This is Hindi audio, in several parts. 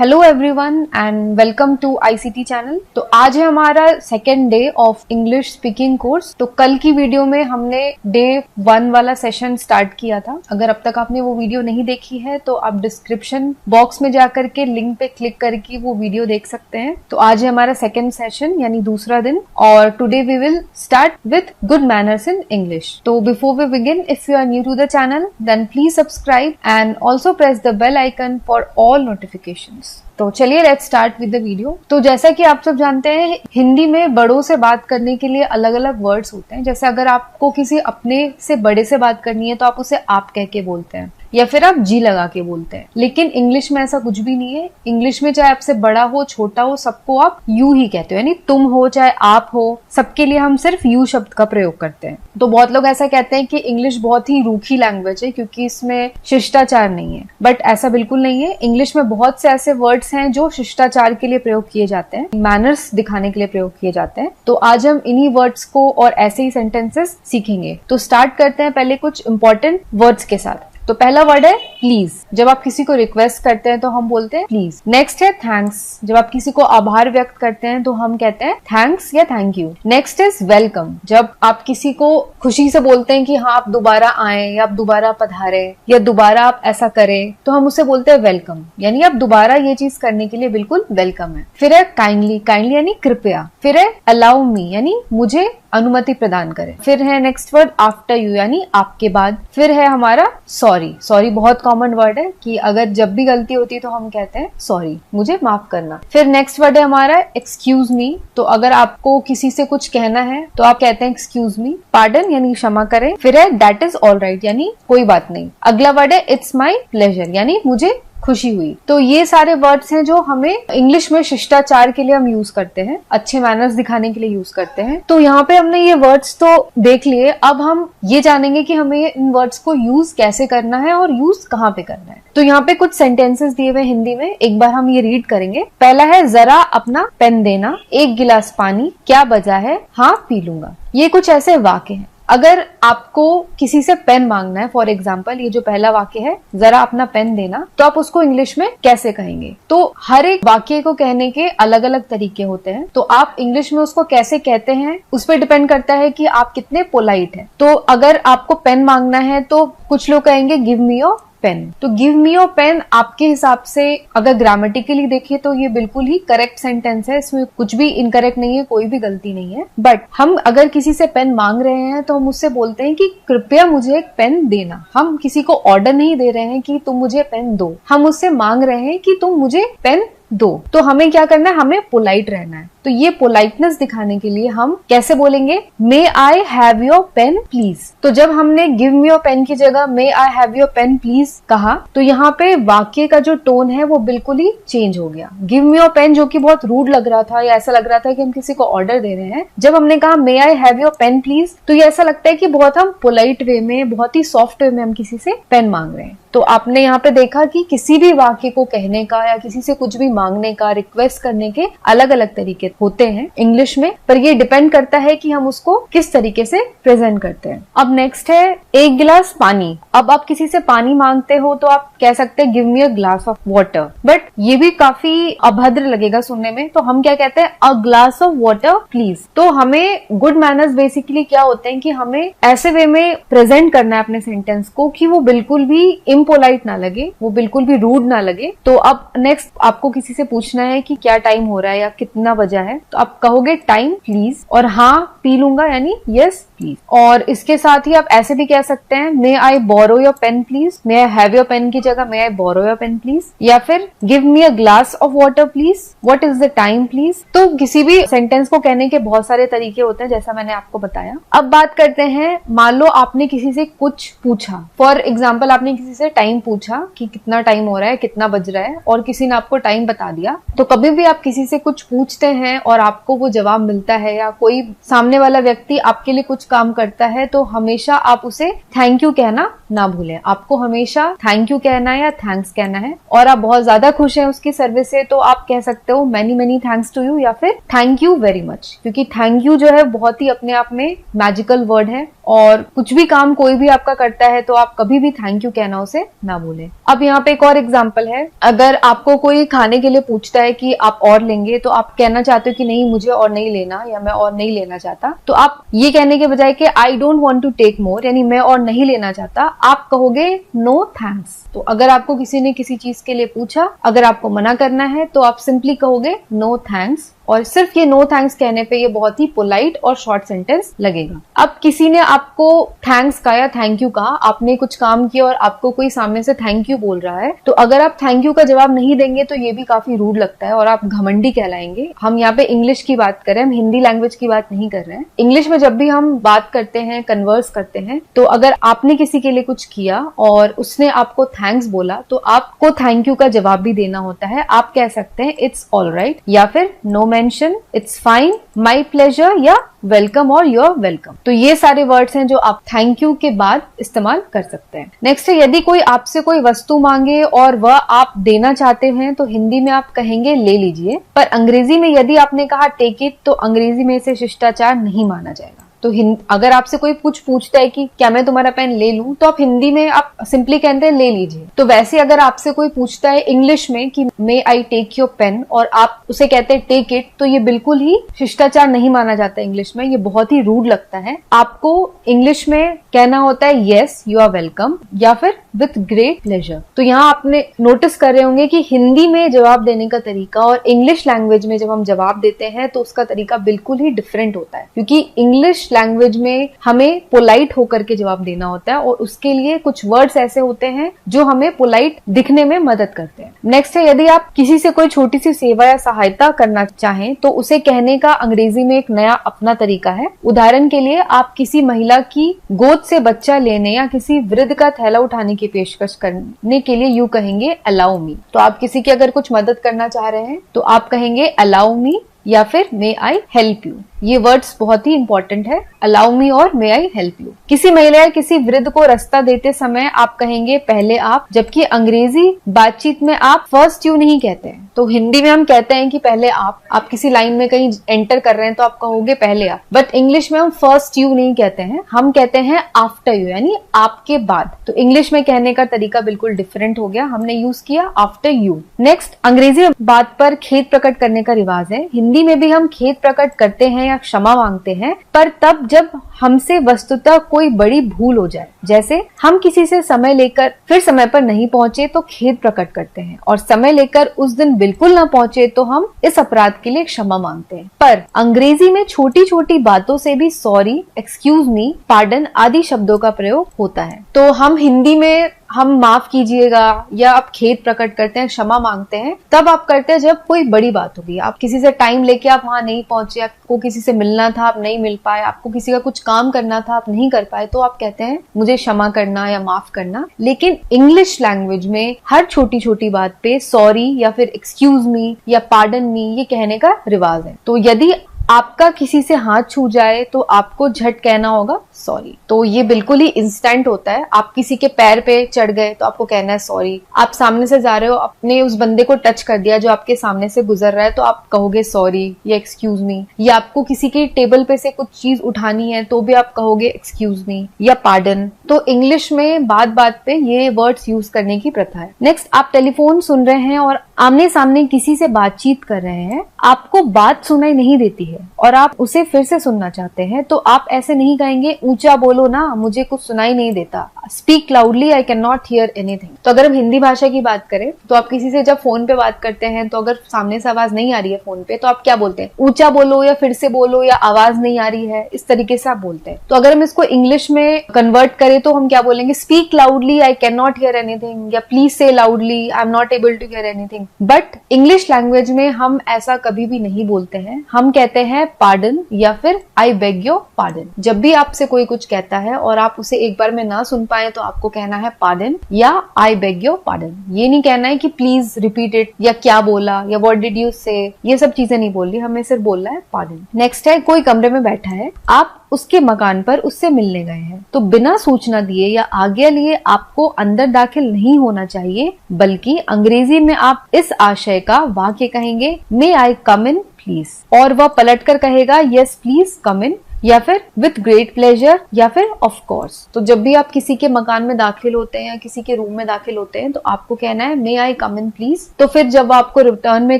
Hello everyone and welcome to ICT channel. तो आज है हमारा second day of English speaking course. तो कल की वीडियो में हमने डे 1 वाला सेशन स्टार्ट किया था। अगर अब तक आपने वो वीडियो नहीं देखी है तो आप डिस्क्रिप्शन बॉक्स में जाकर के लिंक पे क्लिक करके वो वीडियो देख सकते हैं। तो आज है हमारा सेकेंड सेशन यानी दूसरा दिन और today we will start with good manners in English. तो before we begin, if you are new to the channel then please subscribe and also press the bell icon for all notifications. तो चलिए let's start with the video. तो जैसा कि आप सब जानते हैं, हिंदी में बड़ों से बात करने के लिए अलग अलग वर्ड्स होते हैं। जैसे अगर आपको किसी अपने से बड़े से बात करनी है तो आप उसे आप कह के बोलते हैं या फिर आप जी लगा के बोलते हैं। लेकिन इंग्लिश में ऐसा कुछ भी नहीं है। इंग्लिश में चाहे आपसे बड़ा हो छोटा हो सबको आप यू ही कहते हो, यानी तुम हो चाहे आप हो, सबके लिए हम सिर्फ यू शब्द का प्रयोग करते हैं। तो बहुत लोग ऐसा कहते हैं कि इंग्लिश बहुत ही रूखी लैंग्वेज है क्योंकि इसमें शिष्टाचार नहीं है, बट ऐसा बिल्कुल नहीं है। इंग्लिश में बहुत से ऐसे वर्ड्स हैं जो शिष्टाचार के लिए प्रयोग किए जाते हैं, मैनर्स दिखाने के लिए प्रयोग किए जाते हैं। तो आज हम इन्हीं वर्ड्स को और ऐसे ही सेंटेंसेस सीखेंगे। तो स्टार्ट करते हैं पहले कुछ इंपॉर्टेंट वर्ड्स के साथ। तो पहला वर्ड है प्लीज। जब आप किसी को रिक्वेस्ट करते हैं तो हम बोलते हैं प्लीज। नेक्स्ट है थैंक्स। जब आप किसी को आभार व्यक्त करते हैं तो हम कहते हैं थैंक्स या thank you. Next is welcome. जब आप किसी को खुशी से बोलते हैं कि हाँ आप दोबारा आए या आप दोबारा पधारे या दोबारा आप ऐसा करें तो हम उसे बोलते हैं वेलकम, यानी आप दोबारा ये चीज करने के लिए बिल्कुल वेलकम है। फिर है काइंडली। काइंडली यानी कृपया। फिर है अलाउ मी, यानी मुझे अनुमति प्रदान करें। फिर है नेक्स्ट वर्ड आफ्टर यू, यानी आपके बाद। फिर है हमारा सॉरी। सॉरी बहुत कॉमन वर्ड है कि अगर जब भी गलती होती है तो हम कहते हैं सॉरी, मुझे माफ करना। फिर नेक्स्ट वर्ड है हमारा एक्सक्यूज मी। तो अगर आपको किसी से कुछ कहना है तो आप कहते हैं एक्सक्यूज मी। पार्डन यानी क्षमा करें। फिर है दैट इज ऑल राइट, यानी कोई बात नहीं। अगला वर्ड है इट्स माई प्लेजर, यानी मुझे खुशी हुई। तो ये सारे वर्ड्स हैं जो हमें इंग्लिश में शिष्टाचार के लिए हम यूज करते हैं, अच्छे मैनर्स दिखाने के लिए यूज करते हैं। तो यहाँ पे हमने ये वर्ड्स तो देख लिए, अब हम ये जानेंगे कि हमें इन वर्ड्स को यूज कैसे करना है और यूज कहाँ पे करना है। तो यहाँ पे कुछ सेंटेंसेस दिए हुए हिंदी में, एक बार हम ये रीड करेंगे। पहला है जरा अपना पेन देना, एक गिलास पानी, क्या वजह है, हाँ पी लूंगा। ये कुछ ऐसे वाक्य हैं। अगर आपको किसी से पेन मांगना है, फॉर एग्जाम्पल ये जो पहला वाक्य है जरा अपना पेन देना, तो आप उसको इंग्लिश में कैसे कहेंगे? तो हर एक वाक्य को कहने के अलग अलग तरीके होते हैं। तो आप इंग्लिश में उसको कैसे कहते हैं उस पर डिपेंड करता है कि आप कितने पोलाइट हैं। तो अगर आपको पेन मांगना है तो कुछ लोग कहेंगे गिव मी योर पेन। तो गिव मी योर पेन आपके हिसाब से अगर ग्रामेटिकली देखें तो ये बिल्कुल ही करेक्ट सेंटेंस है, इसमें कुछ भी इनकरेक्ट नहीं है, कोई भी गलती नहीं है। बट हम अगर किसी से पेन मांग रहे हैं तो हम उससे बोलते हैं कि कृपया मुझे एक पेन देना। हम किसी को ऑर्डर नहीं दे रहे हैं कि तुम मुझे पेन दो, हम उससे मांग रहे हैं कि तुम मुझे पेन दो। तो हमें क्या करना है, हमें पोलाइट रहना है। तो ये पोलाइटनेस दिखाने के लिए हम कैसे बोलेंगे, may I have your pen please. तो जब हमने गिव मी योर पेन की जगह may I have your pen please कहा तो यहाँ पे वाक्य का जो टोन है वो बिल्कुल ही चेंज हो गया। गिव मी योर पेन जो कि बहुत रूड लग रहा था या ऐसा लग रहा था कि हम किसी को ऑर्डर दे रहे हैं, जब हमने कहा may I have your pen please तो ये ऐसा लगता है कि बहुत हम पोलाइट वे में, बहुत ही सॉफ्ट वे में हम किसी से पेन मांग रहे हैं। तो आपने यहाँ पे देखा कि किसी भी वाक्य को कहने का या किसी से कुछ भी मांगने का, रिक्वेस्ट करने के अलग अलग तरीके होते हैं इंग्लिश में, पर ये डिपेंड करता है कि हम उसको किस तरीके से प्रेजेंट करते हैं। अब नेक्स्ट है एक गिलास पानी। अब आप किसी से पानी मांगते हो तो आप कह सकते हैं give me a glass of water, but ये भी काफी अभद्र लगेगा सुनने में। तो हम क्या कहते हैं अ ग्लास ऑफ वाटर प्लीज। तो हमें गुड मैनर्स बेसिकली क्या होते हैं कि हमें ऐसे वे में प्रेजेंट करना है अपने सेंटेंस को कि वो बिल्कुल भी इम्पोलाइट ना लगे, वो बिल्कुल भी रूड ना लगे। तो अब नेक्स्ट आपको किसी से पूछना है कि क्या टाइम हो रहा है या कितना बजा है, तो आप कहोगे टाइम प्लीज और हाँ पी लूंगा यानी यस प्लीज। और इसके साथ ही आप ऐसे भी कह सकते हैं may I borrow your pen please. May I have your pen की जगह may I borrow your pen please, या फिर give me a glass of water please, what is the time please. तो किसी भी सेंटेंस को कहने के बहुत सारे तरीके होते हैं जैसा मैंने आपको बताया। अब बात करते हैं, मान लो आपने किसी से कुछ पूछा, फॉर एग्जाम्पल आपने किसी से टाइम पूछा कि कितना टाइम हो रहा है, कितना बज रहा है, और किसी ने आपको टाइम बता दिया। तो कभी भी आप किसी से कुछ पूछते हैं और आपको वो जवाब मिलता है या कोई सामने वाला व्यक्ति आपके लिए कुछ काम करता है तो हमेशा आप उसे थैंक यू कहना ना भूलें। आपको हमेशा थैंक यू कहना है या थैंक्स कहना है। और आप बहुत ज्यादा खुश हैं उसकी सर्विस से तो आप कह सकते हो many many thanks to you या फिर थैंक यू वेरी मच, क्योंकि थैंक यू जो है बहुत ही अपने आप में मैजिकल वर्ड है। और कुछ भी काम कोई भी आपका करता है तो आप कभी भी थैंक यू कहना उसे ना भूलें। अब यहाँ पे एक और एग्जांपल है, अगर आपको कोई खाने के लिए पूछता है कि आप और लेंगे, तो आप कहना चाहते हो कि नहीं मुझे और नहीं लेना या मैं और नहीं लेना चाहता, तो आप ये कहने के बजाय कि I don't want to take more, यानी मैं और नहीं लेना चाहता, आप कहोगे नो थैंक्स। तो अगर आपको किसी ने किसी चीज के लिए पूछा, अगर आपको मना करना है तो आप सिंपली कहोगे नो थैंक्स, और सिर्फ ये नो थैंक्स कहने पे ये बहुत ही पोलाइट और शॉर्ट सेंटेंस लगेगा। अब किसी ने आपको थैंक्स कहा या थैंक यू कहा, आपने कुछ काम किया और आपको कोई सामने से थैंक यू बोल रहा है, तो अगर आप थैंक यू का जवाब नहीं देंगे तो ये भी काफी रूड लगता है और आप घमंडी कहलाएंगे। हम यहाँ पे इंग्लिश की बात कर रहे हैं, हम हिंदी लैंग्वेज की बात नहीं कर रहे हैं। इंग्लिश में जब भी हम बात करते हैं, कन्वर्स करते हैं, तो अगर आपने किसी के लिए कुछ किया और उसने आपको थैंक्स बोला, तो आपको थैंक यू का जवाब भी देना होता है। आप कह सकते हैं इट्स ऑल राइट, या फिर no mention, it's fine, my pleasure, या वेलकम और यूर वेलकम। तो ये सारे वर्ड्स हैं जो आप थैंक यू के बाद इस्तेमाल कर सकते हैं। नेक्स्ट है, यदि कोई आपसे कोई वस्तु मांगे और वह आप देना चाहते हैं तो हिंदी में आप कहेंगे ले लीजिए, पर अंग्रेजी में यदि आपने कहा टेक इट तो अंग्रेजी में इसे शिष्टाचार नहीं माना जाएगा। तो अगर आपसे कोई कुछ पूछता है कि क्या मैं तुम्हारा पेन ले लूं, तो आप हिंदी में आप सिंपली कहते हैं ले लीजिए। तो वैसे अगर आपसे कोई पूछता है इंग्लिश में कि मे आई टेक योर पेन और आप उसे कहते हैं टेक इट, तो ये बिल्कुल ही शिष्टाचार नहीं माना जाता इंग्लिश में, ये बहुत ही रूड लगता है। आपको इंग्लिश में कहना होता है येस यू आर वेलकम या फिर विथ ग्रेट प्लेजर। तो यहाँ आपने नोटिस कर रहे होंगे कि हिंदी में जवाब देने का तरीका और इंग्लिश लैंग्वेज में जब हम जवाब देते हैं तो उसका तरीका बिल्कुल ही डिफरेंट होता है, क्योंकि इंग्लिश लैंग्वेज में हमें पोलाइट होकर के जवाब देना होता है और उसके लिए कुछ वर्ड्स ऐसे होते हैं जो हमें पोलाइट दिखने में मदद करते हैं। नेक्स्ट है, यदि आप किसी से कोई छोटी सी सेवा या सहायता करना चाहें तो उसे कहने का अंग्रेजी में एक नया अपना तरीका है। उदाहरण के लिए, आप किसी महिला की गोद से बच्चा लेने या किसी वृद्ध का थैला उठाने की पेशकश करने के लिए यूं कहेंगे अलाउ मी। तो आप किसी की अगर कुछ मदद करना चाह रहे हैं तो आप कहेंगे अलाउ मी या फिर मे आई हेल्प यू। ये वर्ड्स बहुत ही इंपॉर्टेंट है, अलाउ मी और मे आई हेल्प यू। किसी महिला या किसी वृद्ध को रास्ता देते समय आप कहेंगे पहले आप, जबकि अंग्रेजी बातचीत में आप फर्स्ट यू नहीं कहते हैं। तो हिंदी में हम कहते हैं कि पहले आप किसी लाइन में कहीं एंटर कर रहे हैं तो आप कहोगे पहले आप, बट इंग्लिश में हम फर्स्ट यू नहीं कहते हैं, हम कहते हैं आफ्टर यू, यानी आपके बाद। तो इंग्लिश में कहने का तरीका बिल्कुल डिफरेंट हो गया, हमने यूज किया आफ्टर यू। नेक्स्ट, अंग्रेजी बात पर खेद प्रकट करने का रिवाज है। हिंदी में भी हम खेद प्रकट करते हैं या क्षमा मांगते हैं, पर तब जब हमसे वस्तुतः कोई बड़ी भूल हो जाए, जैसे हम किसी से समय लेकर फिर समय पर नहीं पहुंचे तो खेद प्रकट करते हैं, और समय लेकर उस दिन बिल्कुल ना पहुंचे तो हम इस अपराध के लिए क्षमा मांगते हैं। पर अंग्रेजी में छोटी छोटी बातों से भी सॉरी, एक्सक्यूज मी, पार्डन आदि शब्दों का प्रयोग होता है। तो हम हिंदी में हम माफ कीजिएगा या आप खेद प्रकट करते हैं, क्षमा मांगते हैं, तब आप करते हैं जब कोई बड़ी बात होगी। आप किसी से टाइम लेके आप वहां नहीं पहुंचे, आपको किसी से मिलना था आप नहीं मिल पाए, आपको किसी का कुछ काम करना था आप नहीं कर पाए, तो आप कहते हैं मुझे क्षमा करना या माफ करना। लेकिन इंग्लिश लैंग्वेज में हर छोटी छोटी बात पे सॉरी या फिर एक्सक्यूज मी या पार्डन मी ये कहने का रिवाज है। तो यदि आपका किसी से हाथ छू जाए तो आपको झट कहना होगा सॉरी। तो ये बिल्कुल ही इंस्टेंट होता है। आप किसी के पैर पे चढ़ गए तो आपको कहना है सॉरी। आप सामने से जा रहे हो, आपने उस बंदे को टच कर दिया जो आपके सामने से गुजर रहा है, तो आप कहोगे सॉरी या एक्सक्यूज मी। या आपको किसी की टेबल पे से कुछ चीज उठानी है तो भी आप कहोगे एक्सक्यूज मी या पार्डन। तो इंग्लिश में बात बात पे ये वर्ड्स यूज करने की प्रथा है। नेक्स्ट, आप टेलीफोन सुन रहे हैं और आमने सामने किसी से बातचीत कर रहे हैं, आपको बात सुनाई नहीं देती है और आप उसे फिर से सुनना चाहते हैं, तो आप ऐसे नहीं कहेंगे ऊंचा बोलो ना, मुझे कुछ सुनाई नहीं देता, speak loudly, I can not hear anything. तो अगर हम हिंदी भाषा की बात करें तो आप किसी से जब फोन पे बात करते हैं तो अगर सामने से आवाज नहीं आ रही है फोन पे, तो आप क्या बोलते हैं, ऊंचा बोलो या फिर से बोलो या आवाज नहीं आ रही है, इस तरीके से आप बोलते हैं। तो अगर हम इसको इंग्लिश में कन्वर्ट करें तो हम क्या बोलेंगे, speak loudly, I can not hear anything, या please say loudly, I am not able to hear anything. But English language में हम ऐसा कभी भी नहीं बोलते हैं, हम कहते हैं पार्डन या फिर आई बेग योर पार्डन। जब भी आपसे कोई कुछ कहता है और आप उसे एक बार में ना सुन पाए तो आपको कहना है पार्डन या आई बेग योर पार्डन। ये नहीं कहना है कि प्लीज रिपीट इट या क्या बोला या व्हाट डिड यू से, ये सब चीजें नहीं बोल रही, हमें सिर्फ बोलना है पार्डन। नेक्स्ट है, कोई कमरे में बैठा है, आप उसके मकान पर उससे मिलने गए हैं, तो बिना सूचना दिए या आज्ञा लिए आपको अंदर दाखिल नहीं होना चाहिए, बल्कि अंग्रेजी में आप इस आशय का वाक्य कहेंगे, मे आई कम इन प्लीज, और वह पलटकर कहेगा यस प्लीज कम इन। या फिर विथ ग्रेट प्लेजर या फिर ऑफ कोर्स। तो जब भी आप किसी के मकान में दाखिल होते हैं या किसी के रूम में दाखिल होते हैं तो आपको कहना है may I come in please. तो फिर जब आपको रिटर्न में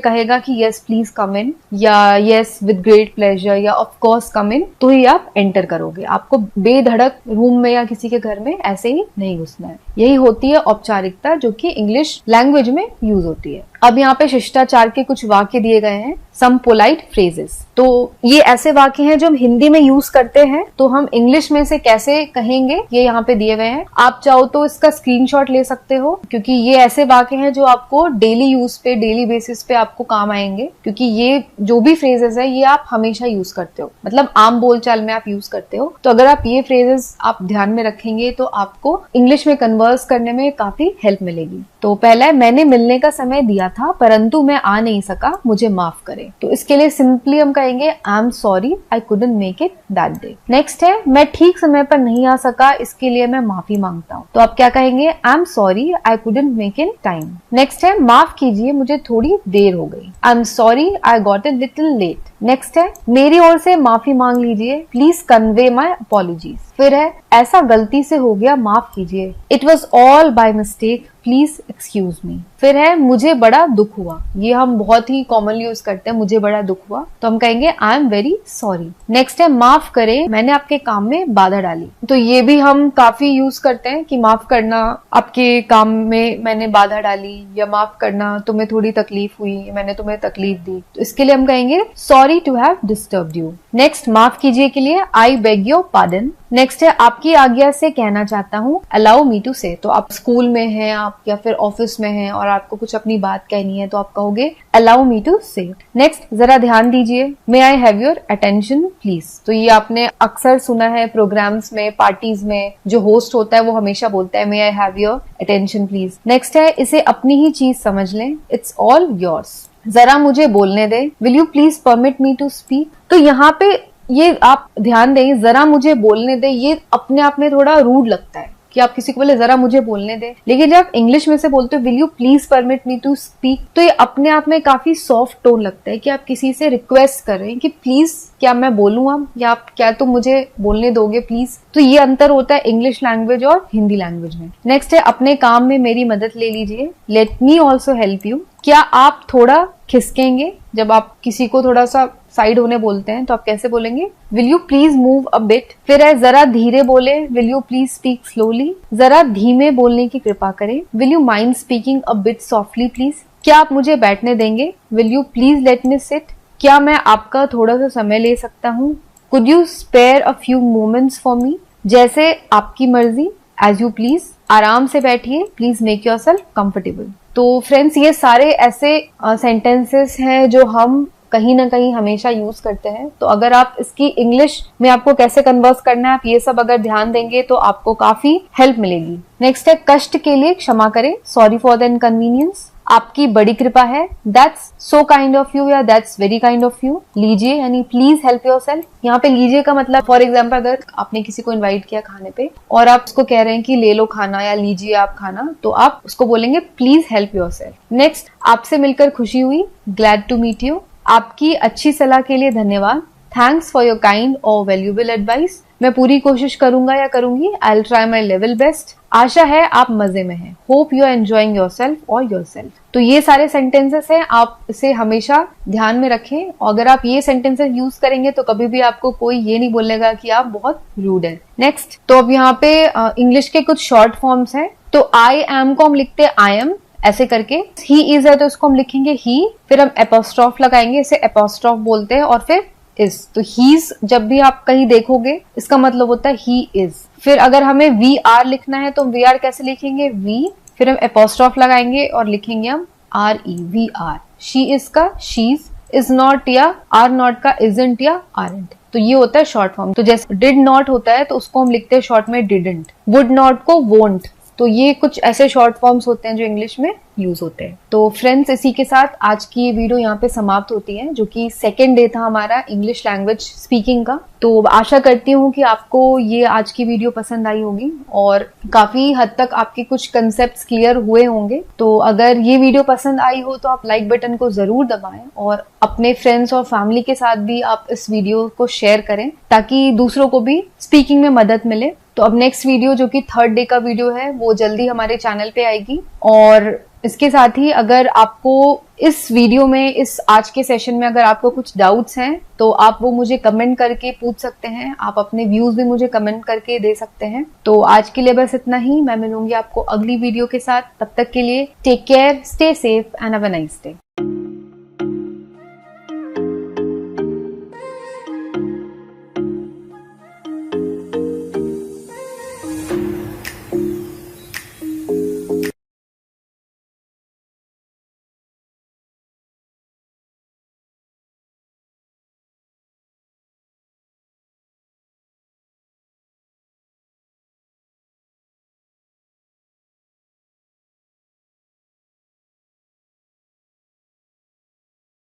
कहेगा कि यस प्लीज कम इन या यस विद ग्रेट प्लेजर या ऑफ कोर्स कम इन, तो ही आप एंटर करोगे। आपको बेधड़क रूम में या किसी के घर में ऐसे ही नहीं घुसना है। यही होती है औपचारिकता जो कि इंग्लिश लैंग्वेज में यूज होती है। अब यहाँ पे शिष्टाचार के कुछ वाक्य दिए गए हैं, सम पोलाइट फ्रेजेस। तो ये ऐसे वाक्य हैं जो हम हिंदी में यूज करते हैं, तो हम इंग्लिश में से कैसे कहेंगे ये यहाँ पे दिए गए हैं। आप चाहो तो इसका स्क्रीनशॉट ले सकते हो, क्योंकि ये ऐसे वाक्य हैं जो आपको डेली यूज पे, डेली बेसिस पे आपको काम आएंगे, क्योंकि ये जो भी फ्रेजेस है ये आप हमेशा यूज करते हो, मतलब आम बोलचाल में आप यूज करते हो। तो अगर आप ये फ्रेजेस आप ध्यान में रखेंगे तो आपको इंग्लिश में कन्वर्स करने में काफी हेल्प मिलेगी। तो पहला है, मैंने मिलने का समय दिया था परंतु मैं आ नहीं सका, मुझे माफ करें। तो इसके लिए सिंपली हम कहेंगे I am sorry I couldn't make it that day. Next है, मैं ठीक समय पर नहीं आ सका, इसके लिए मैं माफी मांगता हूँ। तो आप क्या कहेंगे, I am sorry I couldn't make it time. Next है, माफ कीजिए मुझे थोड़ी देर हो गई, I am sorry I got it little late. Next है, मेरी ओर से माफी मांग लीजिए, प्लीज कन्वे माई अपॉलॉजीज। फिर है, ऐसा गलती से हो गया, माफ कीजिए, it was all by mistake, please excuse me. फिर है, मुझे बड़ा दुख हुआ। ये हम बहुत ही कॉमनली यूज करते हैं, मुझे बड़ा दुख हुआ, तो हम कहेंगे I am very sorry. Next है, माफ करें मैंने आपके काम में बाधा डाली। तो ये भी हम काफी यूज करते हैं कि माफ करना, आपके काम में मैंने बाधा डाली, या माफ करना तुम्हें थोड़ी तकलीफ हुई, मैंने तुम्हें तकलीफ दी। तो इसके लिए हम कहेंगे sorry to have disturbed you. Next, माफ कीजिए के लिए I beg your pardon. Next है, आपकी आज्ञा से कहना चाहता हूँ, अलाउ मी टू से। तो आप स्कूल में हैं आप या फिर ऑफिस में हैं और आपको कुछ अपनी बात कहनी है तो आप कहोगे allow me to say. Next, जरा ध्यान दीजिए, may I have your attention please. तो ये आपने अक्सर सुना है प्रोग्राम्स में, पार्टीज में, जो होस्ट होता है वो हमेशा बोलता है may I have your attention please. Next है, इसे अपनी ही चीज समझ लें, इट्स ऑल योर्स। जरा मुझे बोलने दे, will you please permit me to speak. तो यहाँ पे ये आप ध्यान दें, जरा मुझे बोलने दे, ये अपने आप में थोड़ा रूड लगता है कि आप किसी को बोले जरा मुझे बोलने दे, लेकिन जब आप इंग्लिश में से बोलते हो will you please permit me to speak, तो ये अपने आप में काफी सॉफ्ट टोन लगता है कि आप किसी से रिक्वेस्ट कर रहे हैं कि प्लीज क्या मैं बोलूं अब, या आप क्या तुम मुझे बोलने दोगे प्लीज। तो ये अंतर होता है इंग्लिश लैंग्वेज और हिंदी लैंग्वेज में। नेक्स्ट है, अपने काम में मेरी मदद ले लीजिए, let me also help you. क्या आप थोड़ा खिसकेंगे, जब आप किसी को थोड़ा सा साइड होने बोलते हैं तो आप कैसे बोलेंगे, will you please move a bit. फिर है, जरा धीरे बोले, will you please speak slowly. जरा धीमे बोलने की कृपा करें, will you mind speaking a bit softly please. क्या आप मुझे बैठने देंगे, will you please let me sit. क्या मैं आपका थोड़ा सा समय ले सकता हूँ, could you spare a few moments for me. जैसे आपकी मर्जी, एज यू प्लीज। आराम से बैठिए, प्लीज मेक योरसेल्फ कंफर्टेबल। तो फ्रेंड्स, ये सारे ऐसे सेंटेंसेस हैं जो हम कहीं ना कहीं हमेशा यूज करते हैं। तो अगर आप इसकी इंग्लिश में आपको कैसे कन्वर्स करना है, आप ये सब अगर ध्यान देंगे तो आपको काफी हेल्प मिलेगी। नेक्स्ट है, कष्ट के लिए क्षमा करें, सॉरी फॉर द इनकन्वीनियंस। आपकी बड़ी कृपा है, that's so kind of you या that's very kind of you. लीजिए यानी प्लीज हेल्प योरसेल्फ। यहाँ पे लीजिए का मतलब, फॉर एग्जाम्पल अगर आपने किसी को इन्वाइट किया खाने पे और आप उसको कह रहे हैं कि ले लो खाना या लीजिए आप खाना, तो आप उसको बोलेंगे प्लीज हेल्प योरसेल्फ। नेक्स्ट, आपसे मिलकर खुशी हुई, ग्लैड टू मीट यू। आपकी अच्छी सलाह के लिए धन्यवाद, थैंक्स फॉर योर काइंड और वैल्यूएबल एडवाइस। मैं पूरी कोशिश करूंगा या करूंगी, I will try my level best. आशा है आप मजे में हैं, hope you are enjoying yourself और योरसेल्फ। तो ये सारे सेंटेंसेस हैं, आप इसे हमेशा ध्यान में रखें। अगर आप ये सेंटेंसेस यूज करेंगे तो कभी भी आपको कोई ये नहीं बोलेगा कि आप बहुत रूड है। नेक्स्ट, तो अब यहाँ पे इंग्लिश के कुछ शॉर्ट फॉर्म्स हैं। तो आई एम को हम लिखते हैं आई एम ऐसे करके, ही इज है तो इसको हम लिखेंगे ही, फिर हम एपोस्ट्रॉफ लगाएंगे, इसे एपोस्ट्रॉफ बोलते हैं, और फिर इज। तो हीज जब भी आप कहीं देखोगे इसका मतलब होता है ही इज। फिर अगर हमें वी आर लिखना है तो वी आर कैसे लिखेंगे, वी, फिर हम एपोस्ट्रॉफ लगाएंगे और लिखेंगे हम R E, we are. She is का शीज, इज नॉट या आर नॉट का इजंट या आरंट। तो ये होता है शॉर्ट फॉर्म। तो जैसे डिड नॉट होता है तो उसको हम लिखते हैं शॉर्ट में डिडंट, वुड नॉट को वोंट, तो ये कुछ ऐसे शॉर्ट फॉर्म्स होते हैं जो इंग्लिश में यूज होते हैं। तो फ्रेंड्स, इसी के साथ आज की ये वीडियो यहाँ पे समाप्त होती है, जो कि सेकेंड डे था हमारा इंग्लिश लैंग्वेज स्पीकिंग का। तो आशा करती हूँ कि आपको ये आज की वीडियो पसंद आई होगी और काफी हद तक आपके कुछ कंसेप्ट्स क्लियर हुए होंगे। तो अगर ये वीडियो पसंद आई हो तो आप लाइक बटन को जरूर दबाएं और अपने फ्रेंड्स और फैमिली के साथ भी आप इस वीडियो को शेयर करें, ताकि दूसरों को भी स्पीकिंग में मदद मिले। तो अब नेक्स्ट वीडियो, जो कि थर्ड डे का वीडियो है, वो जल्दी हमारे चैनल पे आएगी। और इसके साथ ही अगर आपको इस वीडियो में, इस आज के सेशन में अगर आपको कुछ डाउट्स हैं तो आप वो मुझे कमेंट करके पूछ सकते हैं। आप अपने व्यूज भी मुझे कमेंट करके दे सकते हैं। तो आज के लिए बस इतना ही। मैं मिलूंगी आपको अगली वीडियो के साथ। तब तक के लिए take care, stay safe and have a nice day.